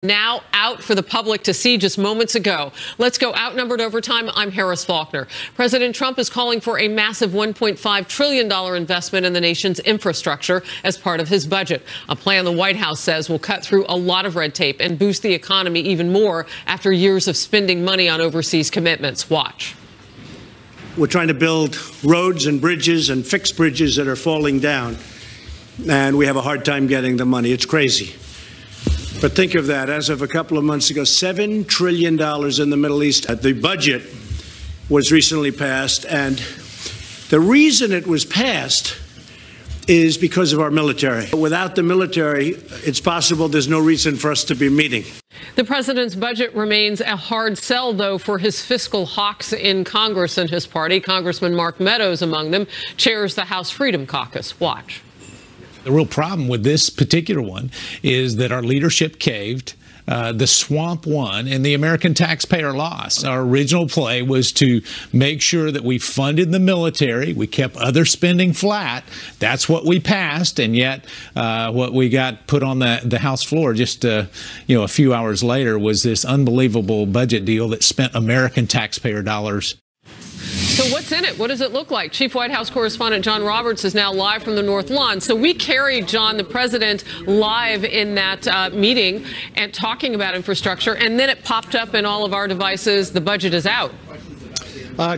Now out for the public to see just moments ago. Let's go outnumbered overtime. I'm Harris Faulkner. President Trump is calling for a massive $1.5 trillion investment in the nation's infrastructure as part of his budget. A plan the White House says will cut through a lot of red tape and boost the economy even more after years of spending money on overseas commitments. Watch. We're trying to build roads and bridges and fix bridges that are falling down, and we have a hard time getting the money. It's crazy. But think of that. As of a couple of months ago, $7 trillion in the Middle East. The budget was recently passed, and the reason it was passed is because of our military. Without the military, it's possible there's no reason for us to be meeting. The president's budget remains a hard sell, though, for his fiscal hawks in Congress and his party. Congressman Mark Meadows, among them, chairs the House Freedom Caucus. Watch. The real problem with this particular one is that our leadership caved, the swamp won, and the American taxpayer lost. Our original play was to make sure that we funded the military. We kept other spending flat. That's what we passed, and yet what we got put on the House floor just a few hours later was this unbelievable budget deal that spent American taxpayer dollars. So what's in it? What does it look like? Chief White House correspondent John Roberts is now live from the North Lawn. So we carried, John, the president live in that meeting and talking about infrastructure, and then it popped up in all of our devices. The budget is out.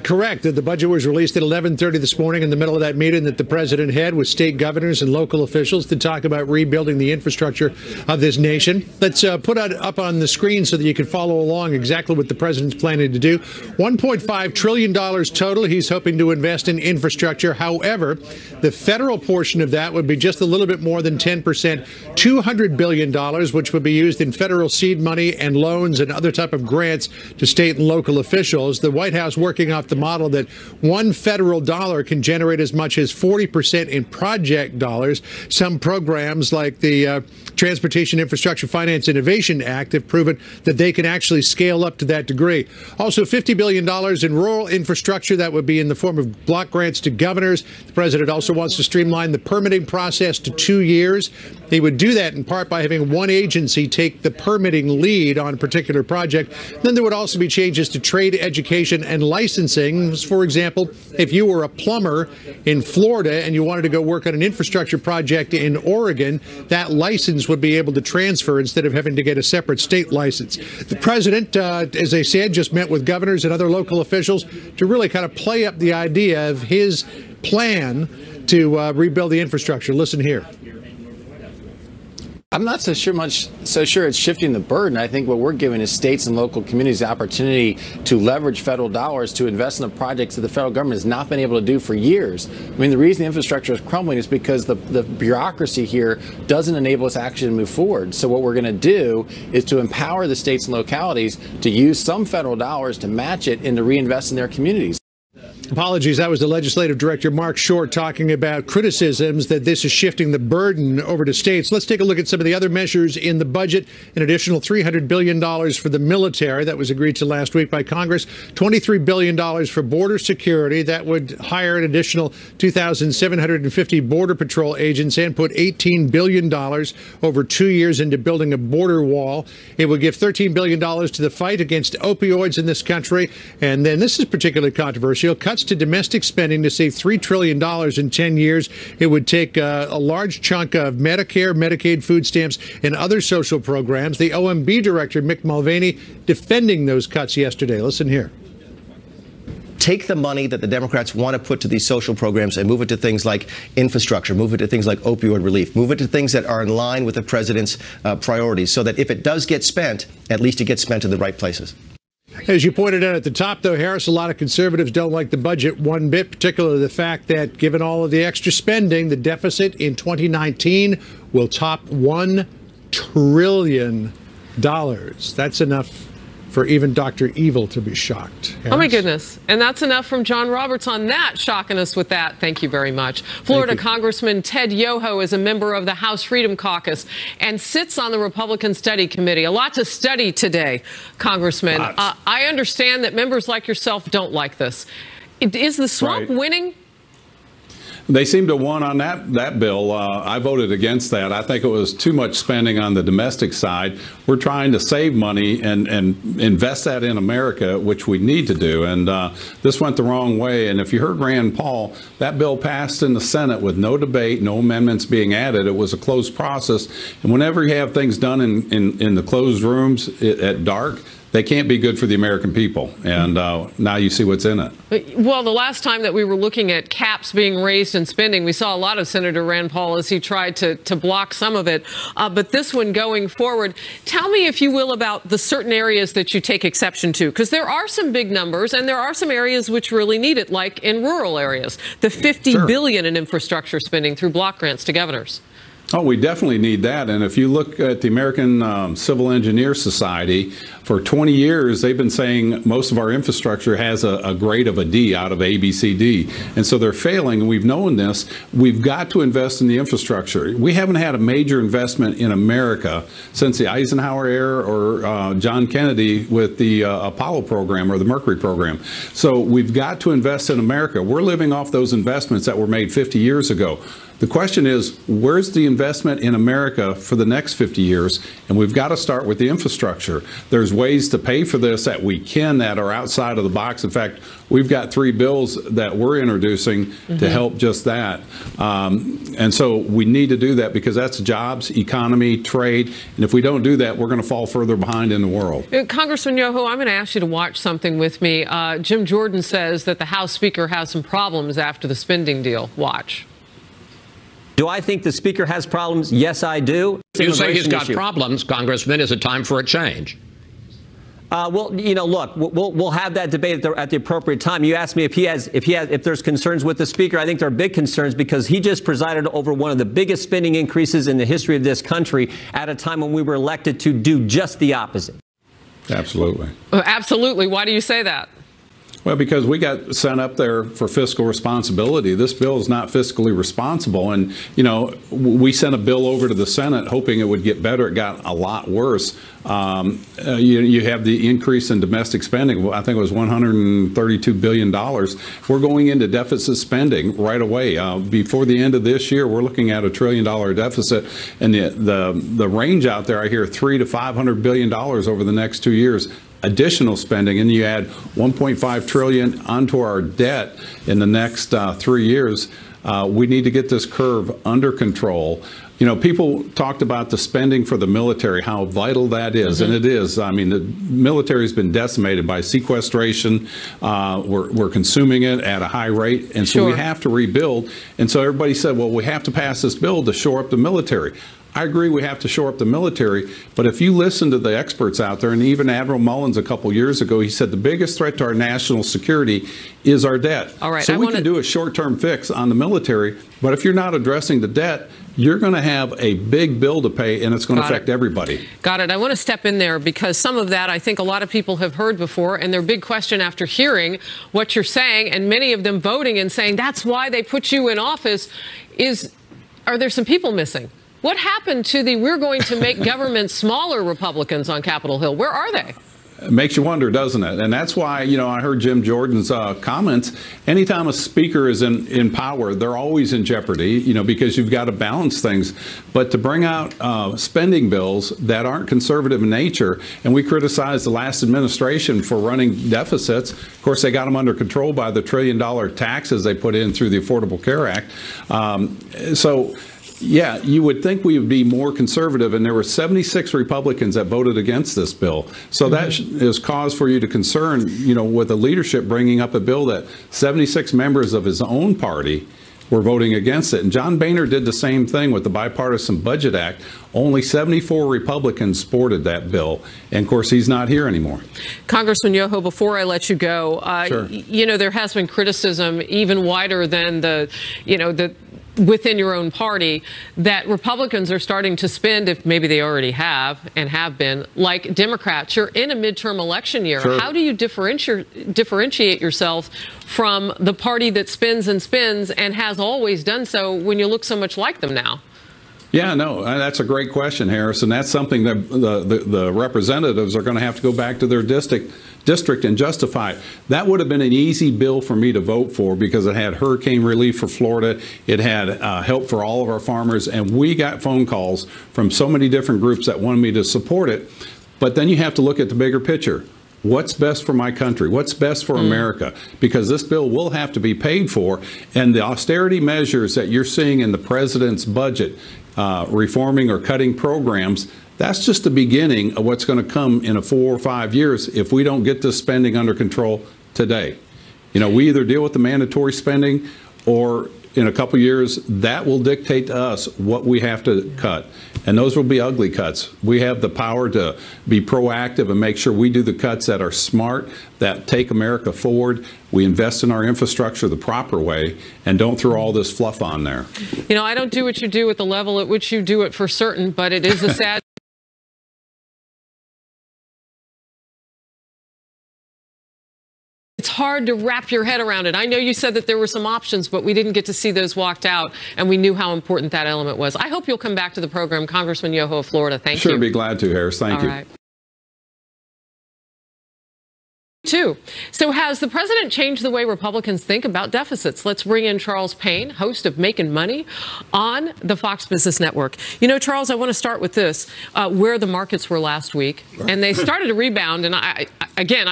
Correct. The budget was released at 11:30 this morning in the middle of that meeting that the president had with state governors and local officials to talk about rebuilding the infrastructure of this nation. Let's put it up on the screen so that you can follow along exactly what the president's planning to do. $1.5 trillion total he's hoping to invest in infrastructure. However, the federal portion of that would be just a little bit more than 10%, $200 billion, which would be used in federal seed money and loans and other type of grants to state and local officials. The White House working off the model that one federal dollar can generate as much as 40% in project dollars. Some programs like the Transportation Infrastructure Finance Innovation Act have proven that they can actually scale up to that degree. Also, $50 billion in rural infrastructure. That would be in the form of block grants to governors. The president also wants to streamline the permitting process to 2 years. He would do that in part by having one agency take the permitting lead on a particular project. Then there would also be changes to trade, education, and licensing. For example, if you were a plumber in Florida and you wanted to go work on an infrastructure project in Oregon, that license would be able to transfer instead of having to get a separate state license. The president, as I said, just met with governors and other local officials to really kind of play up the idea of his plan to rebuild the infrastructure. Listen here. I'm not so sure it's shifting the burden. I think what we're giving is states and local communities the opportunity to leverage federal dollars to invest in the projects that the federal government has not been able to do for years. I mean, the reason the infrastructure is crumbling is because the bureaucracy here doesn't enable us actually to move forward. So what we're going to do is to empower the states and localities to use some federal dollars to match it and to reinvest in their communities. Apologies. That was the legislative director, Mark Short, talking about criticisms that this is shifting the burden over to states. Let's take a look at some of the other measures in the budget. An additional $300 billion for the military. That was agreed to last week by Congress. $23 billion for border security. That would hire an additional 2,750 Border Patrol agents and put $18 billion over 2 years into building a border wall. It would give $13 billion to the fight against opioids in this country. And then this is particularly controversial. Cuts to domestic spending to save $3 trillion in 10 years. It would take a large chunk of Medicare, Medicaid, food stamps, and other social programs. The OMB director, Mick Mulvaney, defending those cuts yesterday. Listen here. Take the money that the Democrats want to put to these social programs and move it to things like infrastructure, move it to things like opioid relief, move it to things that are in line with the president's priorities, so that if it does get spent, at least it gets spent in the right places. As you pointed out at the top, though, Harris, a lot of conservatives don't like the budget one bit, particularly the fact that given all of the extra spending, the deficit in 2019 will top $1 trillion. That's enough for even Dr. Evil to be shocked. Harris? Oh, my goodness. And that's enough from John Roberts on that, shocking us with that. Thank you very much. Florida Congressman Ted Yoho is a member of the House Freedom Caucus and sits on the Republican Study Committee. A lot to study today, Congressman. I understand that members like yourself don't like this. Is the swamp winning? They seem to have won on that bill. I voted against that. I think it was too much spending on the domestic side. We're trying to save money and invest that in America, which we need to do. And this went the wrong way. And if you heard Rand Paul, that bill passed in the Senate with no debate, no amendments being added. It was a closed process. And whenever you have things done in the closed rooms at dark, they can't be good for the American people. And now you see what's in it. Well, the last time that we were looking at caps being raised in spending, we saw a lot of Senator Rand Paul as he tried to block some of it. But this one going forward, tell me, if you will, about the certain areas that you take exception to, because there are some big numbers and there are some areas which really need it, like in rural areas, the $50 billion in infrastructure spending through block grants to governors. Oh, we definitely need that. And if you look at the American Civil Engineer Society, for 20 years, they've been saying most of our infrastructure has a grade of a D out of A, B, C, D. And so they're failing, and we've known this. We've got to invest in the infrastructure. We haven't had a major investment in America since the Eisenhower era or John Kennedy with the Apollo program or the Mercury program. So we've got to invest in America. We're living off those investments that were made 50 years ago. The question is, where's the investment in America for the next 50 years? And we've got to start with the infrastructure. There's ways to pay for this that are outside of the box. In fact, we've got 3 bills that we're introducing to help just that. And so we need to do that because that's jobs, economy, trade. And if we don't do that, we're going to fall further behind in the world. Congressman Yoho, I'm going to ask you to watch something with me. Jim Jordan says that the House Speaker has some problems after the spending deal. Watch. Do I think the Speaker has problems? Yes, I do. You say he's got problems, Congressman. Is it time for a change? Well, you know, look, we'll have that debate at the appropriate time. You asked me if there's concerns with the Speaker. I think there are big concerns because he just presided over one of the biggest spending increases in the history of this country at a time when we were elected to do just the opposite. Absolutely. Absolutely. Why do you say that? Well, because we got sent up there for fiscal responsibility. This bill is not fiscally responsible. And, you know, we sent a bill over to the Senate hoping it would get better. It got a lot worse. You have the increase in domestic spending. I think it was $132 billion. We're going into deficit spending right away. Before the end of this year, we're looking at $1 trillion deficit. And the range out there, I hear $300 to $500 billion over the next 2 years. Additional spending, and you add $1.5 trillion onto our debt in the next 3 years. We need to get this curve under control. You know, people talked about the spending for the military, how vital that is, and it is. I mean, the military has been decimated by sequestration. We're consuming it at a high rate, and so we have to rebuild. And so everybody said, well, we have to pass this bill to shore up the military. I agree we have to shore up the military, but if you listen to the experts out there, and even Admiral Mullins a couple years ago, he said the biggest threat to our national security is our debt. All right, so we can do a short-term fix on the military, but if you're not addressing the debt, you're going to have a big bill to pay, and it's going to affect everybody. Got it. I want to step in there because some of that I think a lot of people have heard before, and their big question after hearing what you're saying, and many of them voting and saying that's why they put you in office, is are there some people missing? What happened to the we're going to make government smaller Republicans on Capitol Hill? Where are they? It makes you wonder, doesn't it? And that's why, you know, I heard Jim Jordan's comments. Anytime a speaker is in power, they're always in jeopardy, you know, because you've got to balance things. But to bring out spending bills that aren't conservative in nature, and we criticize the last administration for running deficits. Of course, they got them under control by the $1 trillion taxes they put in through the Affordable Care Act. Yeah, you would think we would be more conservative, and there were 76 Republicans that voted against this bill. So that is cause for you to concern, you know, with the leadership bringing up a bill that 76 members of his own party were voting against it. And John Boehner did the same thing with the Bipartisan Budget Act. Only 74 Republicans supported that bill. And, of course, he's not here anymore. Congressman Yoho, before I let you go, Sure. You know, there has been criticism even wider than within your own party that Republicans are starting to spend, if maybe they already have and have been, like Democrats. You're in a midterm election year. Sure. How do you differentiate yourself from the party that spends and spends and has always done so when you look so much like them now? Yeah, no, that's a great question, Harris, and that's something that the representatives are going to have to go back to their district and justify. That would have been an easy bill for me to vote for because it had hurricane relief for Florida, it had help for all of our farmers, and we got phone calls from so many different groups that wanted me to support it. But then you have to look at the bigger picture. What's best for my country? What's best for America? Because this bill will have to be paid for, and the austerity measures that you're seeing in the president's budget, reforming or cutting programs, that's just the beginning of what's going to come in 4 or 5 years if we don't get this spending under control today. You know, we either deal with the mandatory spending, or in a couple years, that will dictate to us what we have to cut. And those will be ugly cuts. We have the power to be proactive and make sure we do the cuts that are smart, that take America forward. We invest in our infrastructure the proper way and don't throw all this fluff on there. You know, I don't do what you do at the level at which you do it for certain, but it is a sad It's hard to wrap your head around it. I know you said that there were some options, but we didn't get to see those walked out, and we knew how important that element was. I hope you'll come back to the program, Congressman Yoho of Florida. Thank you. Sure, be glad to, Harris. Thank you. All right. So has the president changed the way Republicans think about deficits? Let's bring in Charles Payne, host of Making Money on the Fox Business Network. You know, Charles, I want to start with this, where the markets were last week, and they started to rebound. And I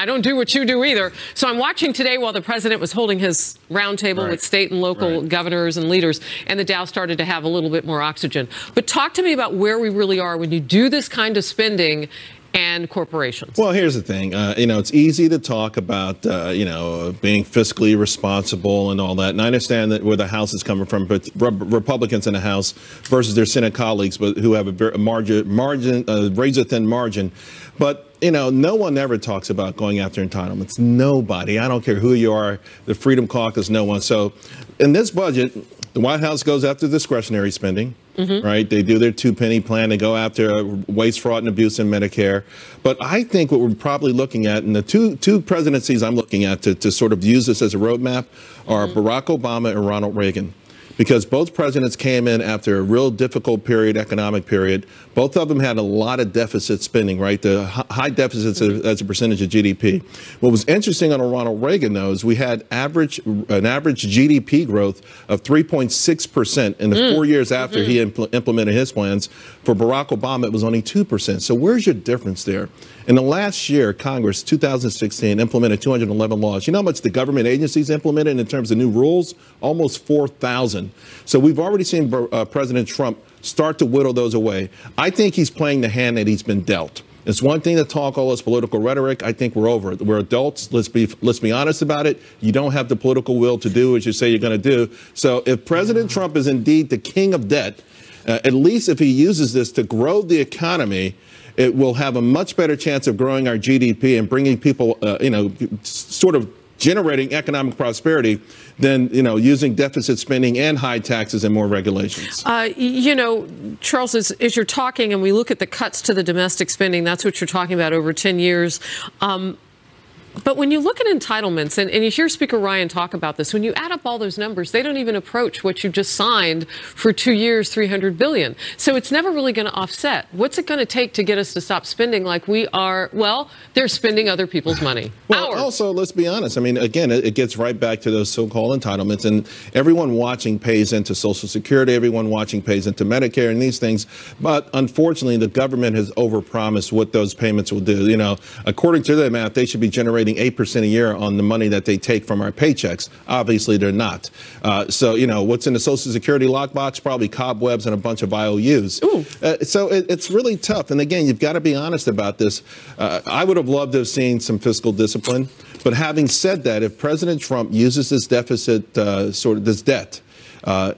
don't do what you do either. So I'm watching today while the president was holding his roundtable with state and local governors and leaders, and the Dow started to have a little bit more oxygen. But talk to me about where we really are when you do this kind of spending and corporations. Well, here's the thing. You know, it's easy to talk about, you know, being fiscally responsible and all that. And I understand that where the House is coming from, but Republicans in the House versus their Senate colleagues, but who have a razor-thin margin. But, you know, no one ever talks about going after entitlements. Nobody. I don't care who you are. The Freedom Caucus, no one. So in this budget, the White House goes after discretionary spending. Right? They do their two-penny plan. They go after waste, fraud, and abuse in Medicare. But I think what we're probably looking at, and the two presidencies I'm looking at to sort of use this as a roadmap, are Barack Obama and Ronald Reagan. Because both presidents came in after a real difficult period, economic period. Both of them had a lot of deficit spending, right? The high deficits as a percentage of GDP. What was interesting on Ronald Reagan, though, is we had an average GDP growth of 3.6% in the 4 years after he implemented his plans. For Barack Obama, it was only 2%. So where's your difference there? In the last year, Congress, 2016, implemented 211 laws. You know how much the government agencies implemented in terms of new rules? Almost 4,000. So we've already seen President Trump start to whittle those away. I think he's playing the hand that he's been dealt. It's one thing to talk all this political rhetoric. I think we're over it. We're adults. Let's be honest about it. You don't have the political will to do what you say you're going to do. So if President Trump is indeed the king of debt, at least if he uses this to grow the economy, it will have a much better chance of growing our GDP and bringing people, you know, sort of generating economic prosperity than, you know, using deficit spending and high taxes and more regulations. You know, Charles, as you're talking and we look at the cuts to the domestic spending, that's what you're talking about over 10 years. But when you look at entitlements, and you hear Speaker Ryan talk about this, when you add up all those numbers, they don't even approach what you just signed for 2 years, $300 billion. So it's never really going to offset. What's it going to take to get us to stop spending like we are? Well, they're spending other people's money. Well, also, let's be honest. I mean, again, it gets right back to those so-called entitlements. And everyone watching pays into Social Security. Everyone watching pays into Medicare and these things. But unfortunately, the government has overpromised what those payments will do. You know, according to their math, they should be generating 8% a year on the money that they take from our paychecks. Obviously, they're not. So, you know, what's in the Social Security lockbox? Probably cobwebs and a bunch of IOUs. So it's really tough. And again, you've got to be honest about this. I would have loved to have seen some fiscal discipline. But having said that, if President Trump uses this deficit, this debt,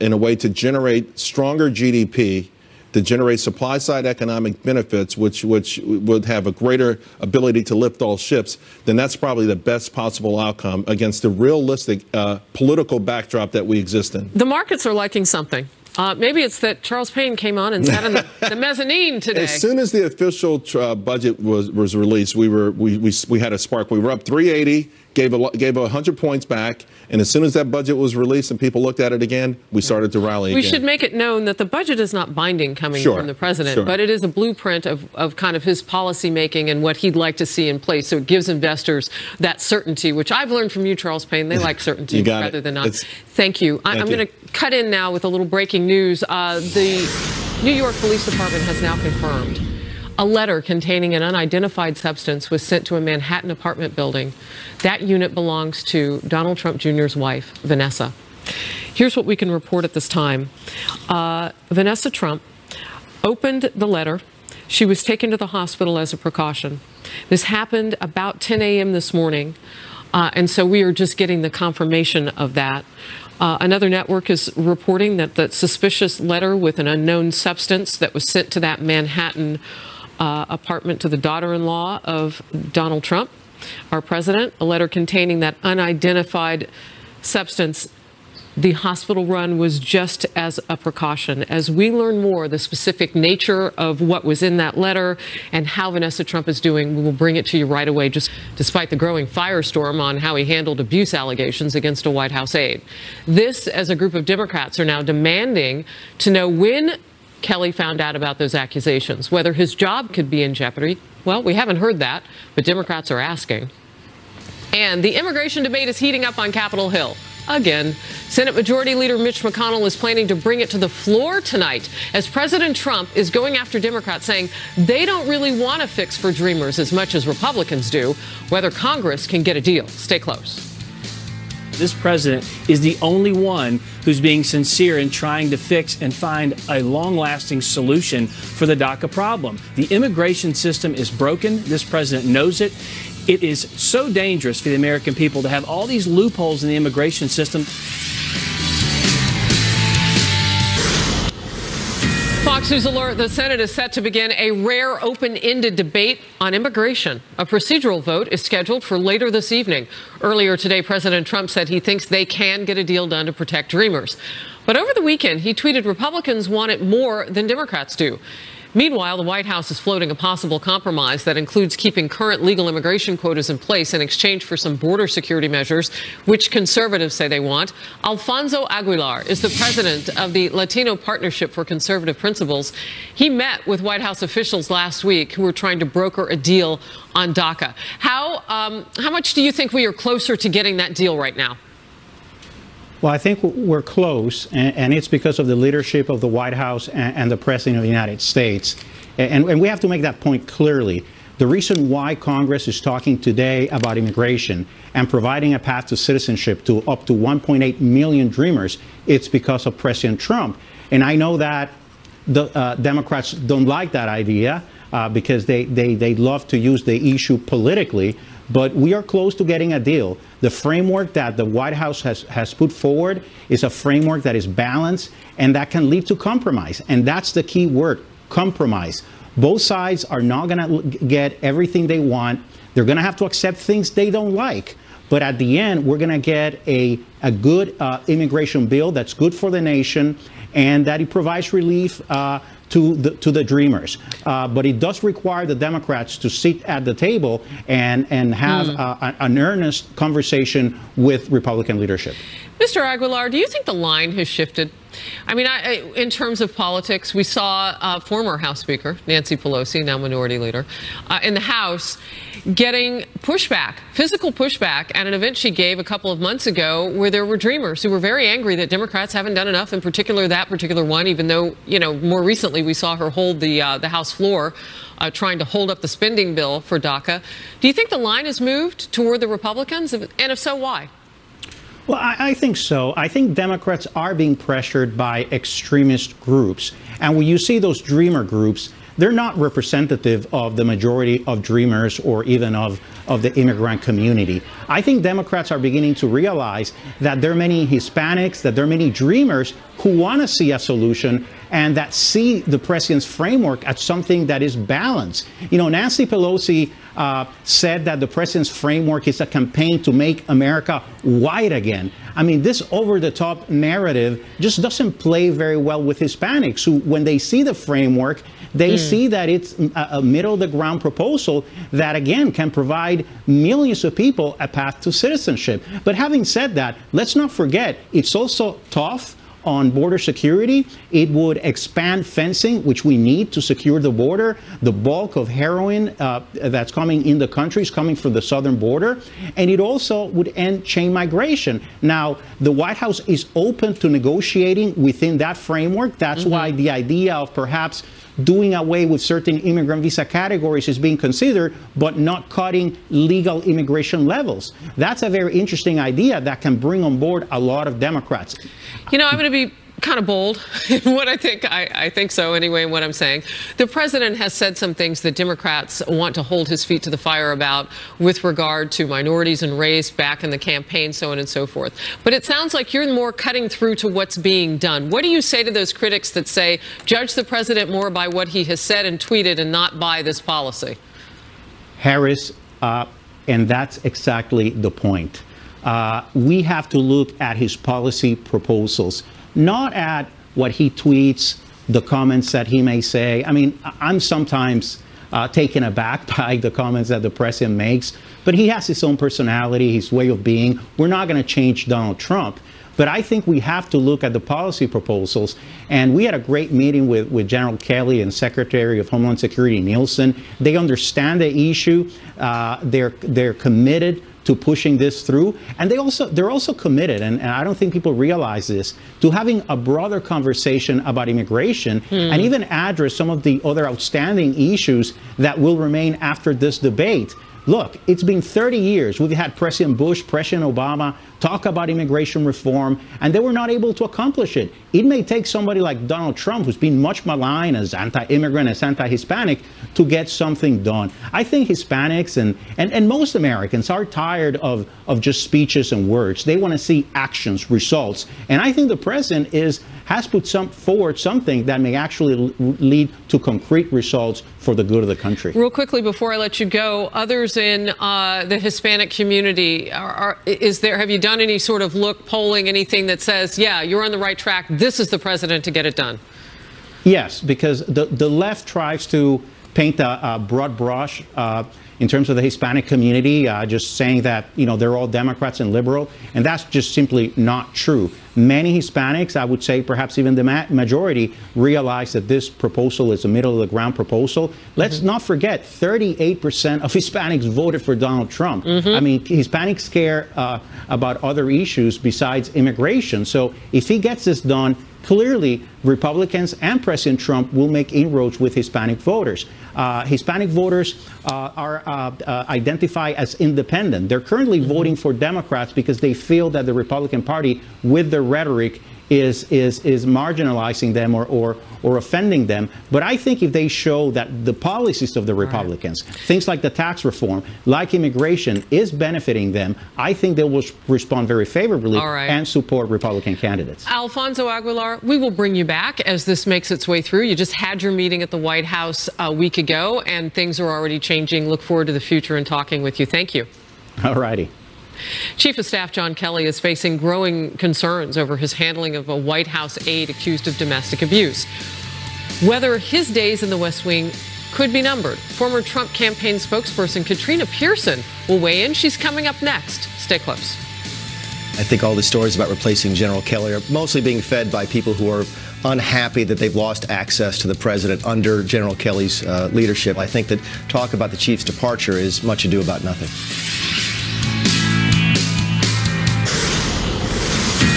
in a way to generate stronger GDP, to generate supply-side economic benefits, which would have a greater ability to lift all ships, then that's probably the best possible outcome against the realistic political backdrop that we exist in. The markets are liking something. Maybe it's that Charles Payne came on and sat in the mezzanine today. As soon as the official budget was released, we had a spark. We were up 380. gave 100 points back, and as soon as that budget was released and people looked at it again, we started to rally again. We should make it known that the budget is not binding coming from the president, but it is a blueprint of kind of his policy making and what he'd like to see in place. So it gives investors that certainty, which I've learned from you, Charles Payne. They like certainty rather than not. Thank you. I'm going to cut in now with a little breaking news. The New York Police Department has now confirmed a letter containing an unidentified substance was sent to a Manhattan apartment building. That unit belongs to Donald Trump Jr.'s wife, Vanessa. Here's what we can report at this time. Vanessa Trump opened the letter. She was taken to the hospital as a precaution. This happened about 10 a.m. this morning, and so we are just getting the confirmation of that. Another network is reporting that the suspicious letter with an unknown substance that was sent to that Manhattan apartment to the daughter-in-law of Donald Trump, our president, a letter containing that unidentified substance. The hospital run was just as a precaution. As we learn more, the specific nature of what was in that letter and how Vanessa Trump is doing, we will bring it to you right away, just despite the growing firestorm on how he handled abuse allegations against a White House aide. This, as a group of Democrats, are now demanding to know when Kelly found out about those accusations, whether his job could be in jeopardy. Well, we haven't heard that, but Democrats are asking. And the immigration debate is heating up on Capitol Hill. Again, Senate Majority Leader Mitch McConnell is planning to bring it to the floor tonight as President Trump is going after Democrats, saying they don't really want a fix for Dreamers as much as Republicans do, whether Congress can get a deal. Stay close. This president is the only one who's being sincere in trying to fix and find a long-lasting solution for the DACA problem. The immigration system is broken. This president knows it. It is so dangerous for the American people to have all these loopholes in the immigration system. Fox News alert, the Senate is set to begin a rare open-ended debate on immigration. A procedural vote is scheduled for later this evening. Earlier today, President Trump said he thinks they can get a deal done to protect Dreamers. But over the weekend, he tweeted Republicans want it more than Democrats do. Meanwhile, the White House is floating a possible compromise that includes keeping current legal immigration quotas in place in exchange for some border security measures, which conservatives say they want. Alfonso Aguilar is the president of the Latino Partnership for Conservative Principles. He met with White House officials last week who were trying to broker a deal on DACA. How much do you think we are closer to getting that deal right now? Well, I think we're close, and it's because of the leadership of the White House and the President of the United States. And we have to make that point clearly. The reason why Congress is talking today about immigration and providing a path to citizenship to up to 1.8 million Dreamers, it's because of President Trump. And I know that the Democrats don't like that idea because they love to use the issue politically. But we are close to getting a deal. The framework that the White House has put forward is a framework that is balanced and that can lead to compromise. And that's the key word, compromise. Both sides are not going to get everything they want. They're going to have to accept things they don't like. But at the end, we're going to get a good immigration bill that's good for the nation and that it provides relief to the Dreamers. But it does require the Democrats to sit at the table and have an earnest conversation with Republican leadership. Mr. Aguilar, do you think the line has shifted? I mean, in terms of politics, we saw former House Speaker Nancy Pelosi, now Minority Leader, in the House getting pushback, physical pushback at an event she gave a couple of months ago where there were Dreamers who were very angry that Democrats haven't done enough, in particular that particular one, even though, you know, more recently we saw her hold the House floor trying to hold up the spending bill for DACA. Do you think the line has moved toward the Republicans? And if so, why? Well, I think so. I think Democrats are being pressured by extremist groups. And when you see those Dreamer groups, they're not representative of the majority of Dreamers or even of the immigrant community. I think Democrats are beginning to realize that there are many Hispanics, that there are many Dreamers who want to see a solution and that see the president's framework as something that is balanced. You know, Nancy Pelosi said that the president's framework is a campaign to make America white again. I mean, this over-the-top narrative just doesn't play very well with Hispanics, who, when they see the framework, they see that it's a middle-of-the-ground proposal that, again, can provide millions of people a path to citizenship. But having said that, let's not forget, it's also tough on border security. It would expand fencing, which we need to secure the border. The bulk of heroin that's coming in the country is coming from the southern border. And it also would end chain migration. Now, the White House is open to negotiating within that framework. That's why the idea of perhaps doing away with certain immigrant visa categories is being considered, but not cutting legal immigration levels. That's a very interesting idea that can bring on board a lot of Democrats. You know, I'm going to be kind of bold in what I think. I think so anyway in what I'm saying. The president has said some things that Democrats want to hold his feet to the fire about with regard to minorities and race back in the campaign, so on and so forth. But it sounds like you're more cutting through to what's being done. What do you say to those critics that say, judge the president more by what he has said and tweeted and not by this policy? Harris, and that's exactly the point. We have to look at his policy proposals, not at what he tweets, the comments that he may say. I mean, I'm sometimes taken aback by the comments that the president makes, but he has his own personality, his way of being. We're not going to change Donald Trump. But I think we have to look at the policy proposals. And we had a great meeting with General Kelly and Secretary of Homeland Security Nielsen. They understand the issue. They're committed to pushing this through, and they're also committed, and I don't think people realize this, to having a broader conversation about immigration and even address some of the other outstanding issues that will remain after this debate. Look, it's been 30 years. We've had President Bush, President Obama talk about immigration reform, and they were not able to accomplish it. It may take somebody like Donald Trump, who's been much maligned as anti-immigrant, as anti-Hispanic, to get something done. I think Hispanics and most Americans are tired of just speeches and words. They want to see actions, results. And I think the president has put forward something that may actually lead to concrete results for the good of the country. Real quickly before I let you go, others in the Hispanic community, have you done any sort of polling, anything that says, yeah, you're on the right track, this is the president to get it done? Yes, because the left tries to paint a broad brush in terms of the Hispanic community, just saying that, you know, they're all Democrats and liberal, and that's just simply not true. Many Hispanics, I would say perhaps even the majority, realize that this proposal is a middle-of-the-ground proposal. Let's not forget, 38% of Hispanics voted for Donald Trump. I mean, Hispanics care about other issues besides immigration. So if he gets this done, clearly Republicans and President Trump will make inroads with Hispanic voters. Hispanic voters are identified as independent. They're currently voting for Democrats because they feel that the Republican Party, with their rhetoric, is marginalizing them or offending them. But I think if they show that the policies of the Republicans, things like the tax reform, like immigration, is benefiting them, I think they will respond very favorably and support Republican candidates. Alfonso Aguilar, we will bring you back as this makes its way through. You just had your meeting at the White House a week ago, and things are already changing. Look forward to the future and talking with you. Thank you. All righty. Chief of Staff John Kelly is facing growing concerns over his handling of a White House aide accused of domestic abuse. Whether his days in the West Wing could be numbered. Former Trump campaign spokesperson Katrina Pearson will weigh in. She's coming up next. Stay close. I think all the stories about replacing General Kelly are mostly being fed by people who are unhappy that they've lost access to the president under General Kelly's leadership. I think that talk about the chief's departure is much ado about nothing.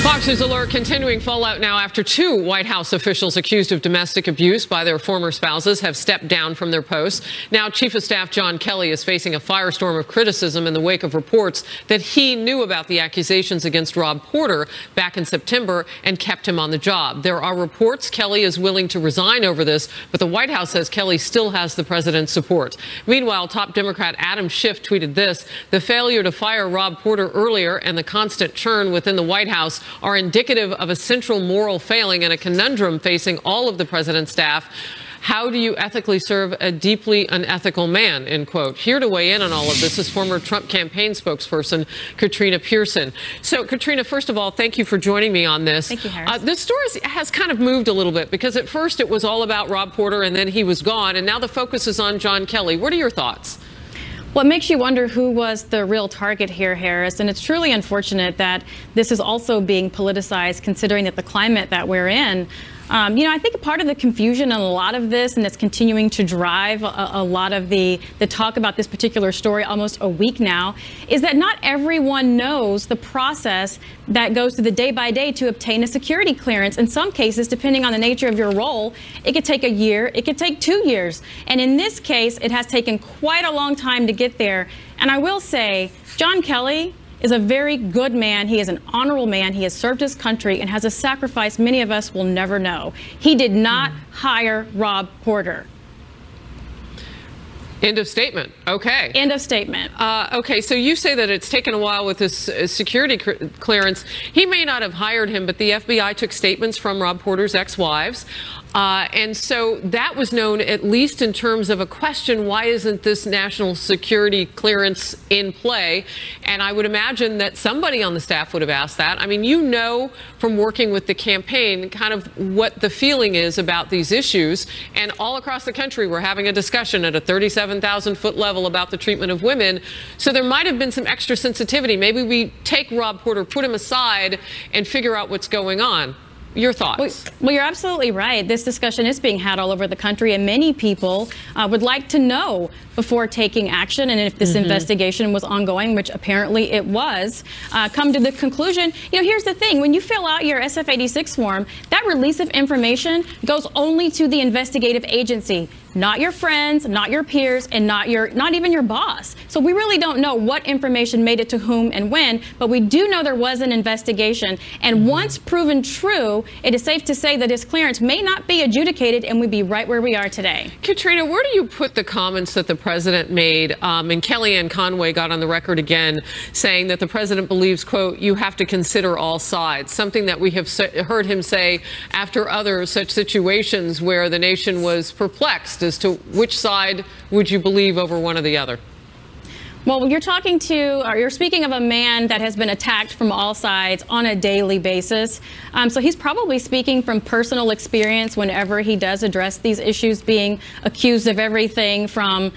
Fox News alert, continuing fallout now after two White House officials accused of domestic abuse by their former spouses have stepped down from their posts. Now, Chief of Staff John Kelly is facing a firestorm of criticism in the wake of reports that he knew about the accusations against Rob Porter back in September and kept him on the job. There are reports Kelly is willing to resign over this, but the White House says Kelly still has the president's support. Meanwhile, top Democrat Adam Schiff tweeted this: the failure to fire Rob Porter earlier and the constant churn within the White House are indicative of a central moral failing and a conundrum facing all of the president's staff. How do you ethically serve a deeply unethical man, end quote. Here to weigh in on all of this is former Trump campaign spokesperson Katrina Pearson. So, Katrina, first of all, thank you for joining me on this. Thank you, Harris. This story has kind of moved a little bit because at first it was all about Rob Porter and then he was gone, and now the focus is on John Kelly. What are your thoughts? Well, it makes you wonder who was the real target here, Harris, and it's truly unfortunate that this is also being politicized considering that the climate that we're in. I think a part of the confusion in a lot of this, and it's continuing to drive a lot of the talk about this particular story almost a week now, is that not everyone knows the process that goes through the day by day to obtain a security clearance. In some cases, depending on the nature of your role, it could take a year, it could take 2 years. And in this case, it has taken quite a long time to get there. And I will say, John Kelly is a very good man. He is an honorable man. He has served his country and has a sacrifice many of us will never know. He did not hire Rob Porter. End of statement. Okay. End of statement. Okay, so you say that it's taken a while with this security clearance. He may not have hired him, but the FBI took statements from Rob Porter's ex-wives. And so that was known, at least in terms of a question, why isn't this national security clearance in play? And I would imagine that somebody on the staff would have asked that. I mean, you know from working with the campaign kind of what the feeling is about these issues. And all across the country, we're having a discussion at a 37,000-foot level about the treatment of women. So there might have been some extra sensitivity. Maybe we take Rob Porter, put him aside, and figure out what's going on. Your thoughts? Well, you're absolutely right. This discussion is being had all over the country, and many people would like to know before taking action, and if this investigation was ongoing, which apparently it was, come to the conclusion. Here's the thing. When you fill out your SF-86 form, that release of information goes only to the investigative agency, not your friends, not your peers, and not even your boss. So we really don't know what information made it to whom and when, but we do know there was an investigation. And once proven true, it is safe to say that his clearance may not be adjudicated, and we'd be right where we are today. Katrina, where do you put the comments that the president made? And Kellyanne Conway got on the record again saying that the president believes, quote, you have to consider all sides, something that we have heard him say after other such situations where the nation was perplexed as to which side would you believe over one or the other. Well, you're speaking of a man that has been attacked from all sides on a daily basis. So he's probably speaking from personal experience whenever he does address these issues, being accused of everything from,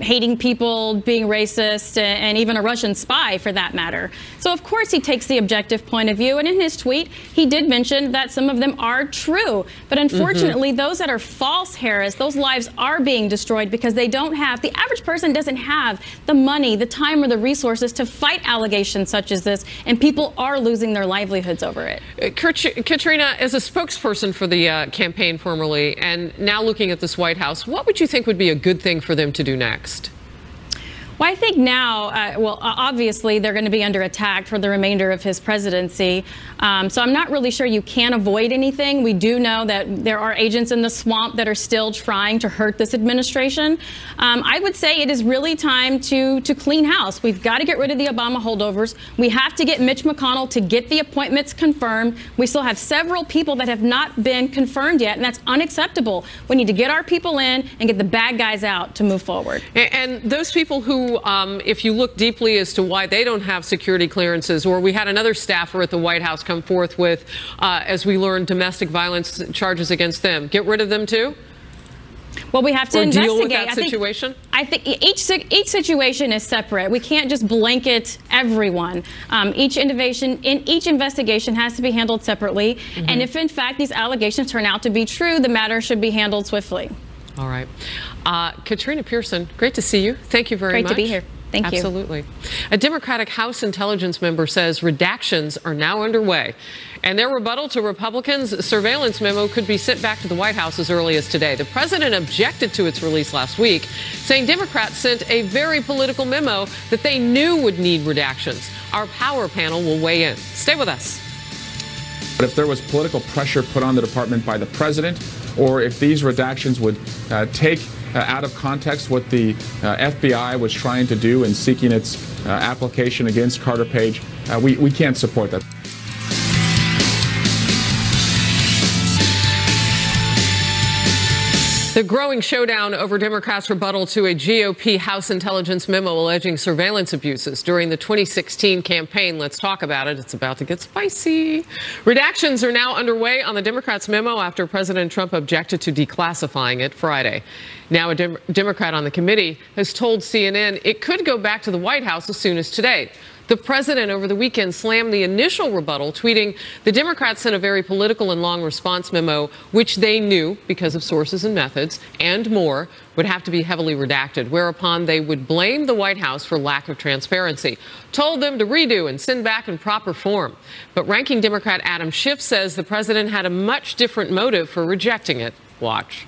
hating people, being racist, and even a Russian spy for that matter. So of course he takes the objective point of view, and in his tweet he did mention that some of them are true, but unfortunately those that are false, Harris, those lives are being destroyed because the average person doesn't have the money, the time, or the resources to fight allegations such as this, and people are losing their livelihoods over it. Katrina, as a spokesperson for the campaign formerly, and now looking at this White House, what would you think would be a good thing for them to do next? Well, I think now, obviously, they're going to be under attack for the remainder of his presidency. So I'm not really sure you can avoid anything. We do know that there are agents in the swamp that are still trying to hurt this administration. I would say it is really time to clean house. We've got to get rid of the Obama holdovers. We have to get Mitch McConnell to get the appointments confirmed. We still have several people that have not been confirmed yet, and that's unacceptable. We need to get our people in and get the bad guys out to move forward. And those people who, if you look deeply as to why they don't have security clearances, or we had another staffer at the White House come forth with, as we learned, domestic violence charges against them. Get rid of them too? Well, we have to investigate. Deal with that situation? I think each situation is separate. We can't just blanket everyone. Each investigation has to be handled separately. And if, in fact, these allegations turn out to be true, the matter should be handled swiftly. All right. Katrina Pearson, great to see you. Thank you very much. Great to be here. Thank you. Absolutely. A Democratic House intelligence member says redactions are now underway. And their rebuttal to Republicans' surveillance memo could be sent back to the White House as early as today. The president objected to its release last week, saying Democrats sent a very political memo that they knew would need redactions. Our power panel will weigh in. Stay with us. But if there was political pressure put on the department by the president, or if these redactions would take out of context what the FBI was trying to do in seeking its application against Carter Page, we can't support that. The growing showdown over Democrats' rebuttal to a GOP House intelligence memo alleging surveillance abuses during the 2016 campaign. Let's talk about it. It's about to get spicy. Redactions are now underway on the Democrats' memo after President Trump objected to declassifying it Friday. Now a Democrat on the committee has told CNN it could go back to the White House as soon as today. The president over the weekend slammed the initial rebuttal, tweeting, "The Democrats sent a very political and long response memo, which they knew, because of sources and methods, and more, would have to be heavily redacted," whereupon they would blame the White House for lack of transparency. Told them to redo and send back in proper form. But ranking Democrat Adam Schiff says the president had a much different motive for rejecting it. Watch.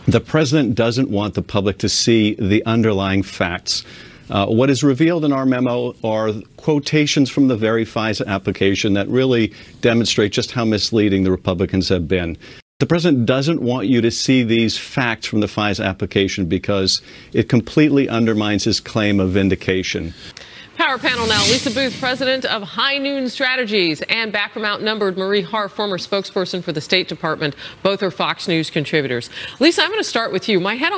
The president doesn't want the public to see the underlying facts. What is revealed in our memo are quotations from the very FISA application that really demonstrate just how misleading the Republicans have been. The president doesn't want you to see these facts from the FISA application because it completely undermines his claim of vindication. Power panel now. Lisa Booth, president of High Noon Strategies, and back from Outnumbered, Marie Harf, former spokesperson for the State Department. Both are Fox News contributors. Lisa, I'm going to start with you. My head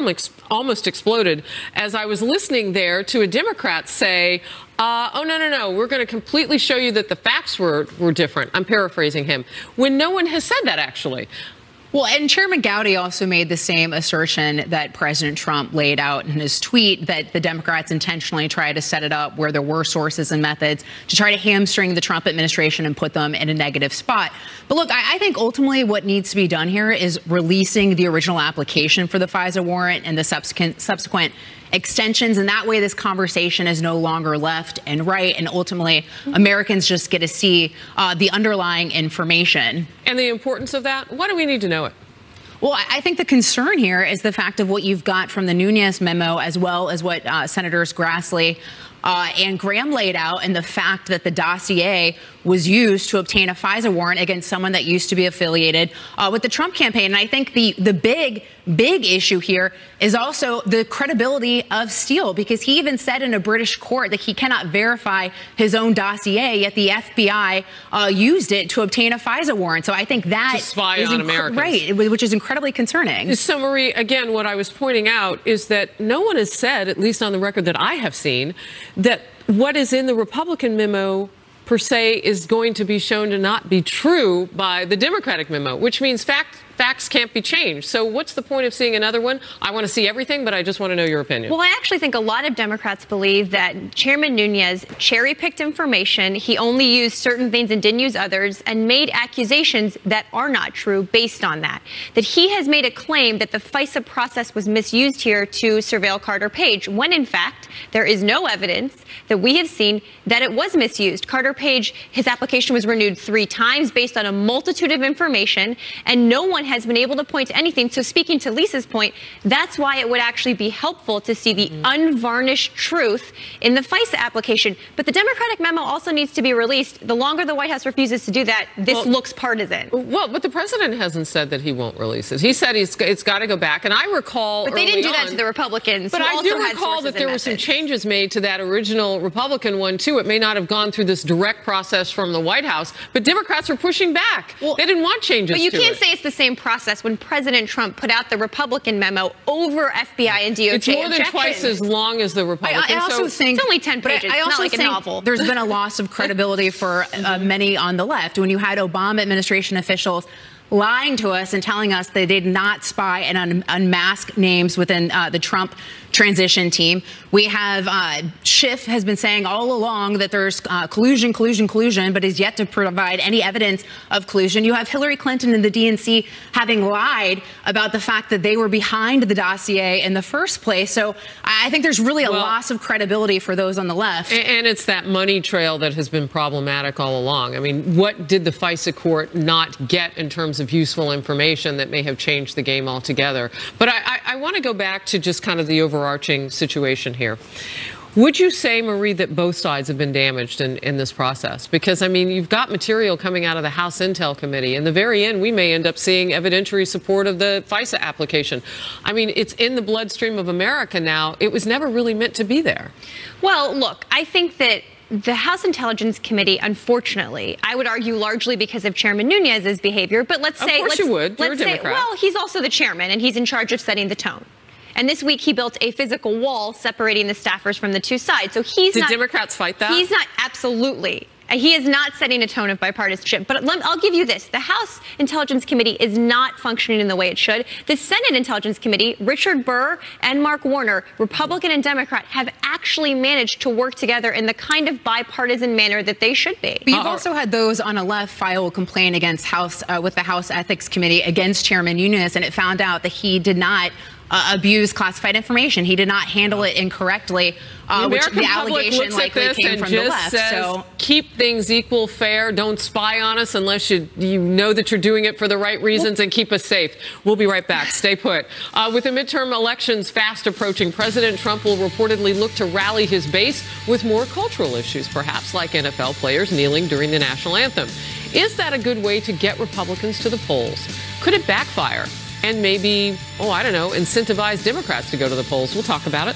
almost exploded as I was listening there to a Democrat say, oh, no, we're going to completely show you that the facts were different. I'm paraphrasing him. When no one has said that, actually. Well, and Chairman Gowdy also made the same assertion that President Trump laid out in his tweet, that the Democrats intentionally tried to set it up where there were sources and methods to try to hamstring the Trump administration and put them in a negative spot. But look, I think ultimately what needs to be done here is releasing the original application for the FISA warrant and the subsequent extensions, and that way this conversation is no longer left and right, and ultimately Americans just get to see the underlying information. And the importance of that? Why do we need to know it? Well, I think the concern here is the fact of what you've got from the Nunes memo, as well as what Senators Grassley and Graham laid out, and the fact that the dossier was used to obtain a FISA warrant against someone that used to be affiliated with the Trump campaign. And I think the big issue here is also the credibility of Steele, because he even said in a British court that he cannot verify his own dossier, yet the FBI used it to obtain a FISA warrant. So I think that to spy on Americans. Right, which is incredibly concerning. So, Marie, again, what I was pointing out is that no one has said, at least on the record that I have seen, that what is in the Republican memo per se is going to be shown to not be true by the Democratic memo, which means facts can't be changed. So what's the point of seeing another one? I want to see everything, but I just want to know your opinion. Well, I actually think a lot of Democrats believe that Chairman Nunes cherry-picked information. He only used certain things and didn't use others, and made accusations that are not true based on that. That he has made a claim that the FISA process was misused here to surveil Carter Page, when in fact there is no evidence that we have seen that it was misused. Carter Page, his application was renewed 3 times based on a multitude of information, and no one has been able to point to anything. So speaking to Lisa's point, that's why it would actually be helpful to see the unvarnished truth in the FISA application. But the Democratic memo also needs to be released. The longer the White House refuses to do that, this looks partisan. Well, but the president hasn't said that he won't release it. He said it's got to go back. And I recall But they didn't do that to the Republicans. But I do recall that there were some changes made to that original Republican one, too. It may not have gone through this direct process from the White House, but Democrats were pushing back. Well, they didn't want changes to it. But you can't say it's the same process when President Trump put out the Republican memo over FBI and DOJ It's more than twice as long as the Republican. I also think it's only 10 pages. I also not like think a novel. There's been a loss of credibility for many on the left. When you had Obama administration officials lying to us and telling us they did not spy and unmask names within the Trump transition team. We have Schiff has been saying all along that there's collusion, but is yet to provide any evidence of collusion. You have Hillary Clinton and the DNC having lied about the fact that they were behind the dossier in the first place. So I think there's really a loss of credibility for those on the left. And it's that money trail that has been problematic all along. I mean, what did the FISA court not get in terms of useful information that may have changed the game altogether? But I want to go back to just kind of the overarching situation here. Would you say, Marie, that both sides have been damaged in this process? Because, I mean, you've got material coming out of the House Intel Committee. In the very end, we may end up seeing evidentiary support of the FISA application. I mean, it's in the bloodstream of America now. It was never really meant to be there. Well, look, I think that the House Intelligence Committee, unfortunately, I would argue largely because of Chairman Nunez's behavior, but let's say, of course you would. You're a Democrat. Well, he's also the chairman, and he's in charge of setting the tone. And this week he built a physical wall separating the staffers from the two sides. So Did Democrats fight that? He's not, absolutely. He is not setting a tone of bipartisanship. But I'll give you this. The House Intelligence Committee is not functioning in the way it should. The Senate Intelligence Committee, Richard Burr and Mark Warner, Republican and Democrat, have actually managed to work together in the kind of bipartisan manner that they should be. But you've also had those on the left file a complaint against with the House Ethics Committee against Chairman Nunes, and it found out that he did not abuse classified information. He did not handle it incorrectly, which the allegation likely came from the left. So keep things equal, fair. Don't spy on us unless you know that you're doing it for the right reasons, and keep us safe. We'll be right back. Stay put. With the midterm elections fast approaching, President Trump will reportedly look to rally his base with more cultural issues, perhaps like NFL players kneeling during the national anthem. Is that a good way to get Republicans to the polls? Could it backfire? And maybe, I don't know, incentivize Democrats to go to the polls. We'll talk about it.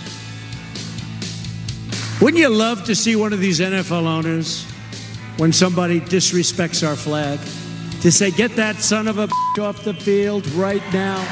Wouldn't you love to see one of these NFL owners, when somebody disrespects our flag, to say, get that son of a bitch off the field right now?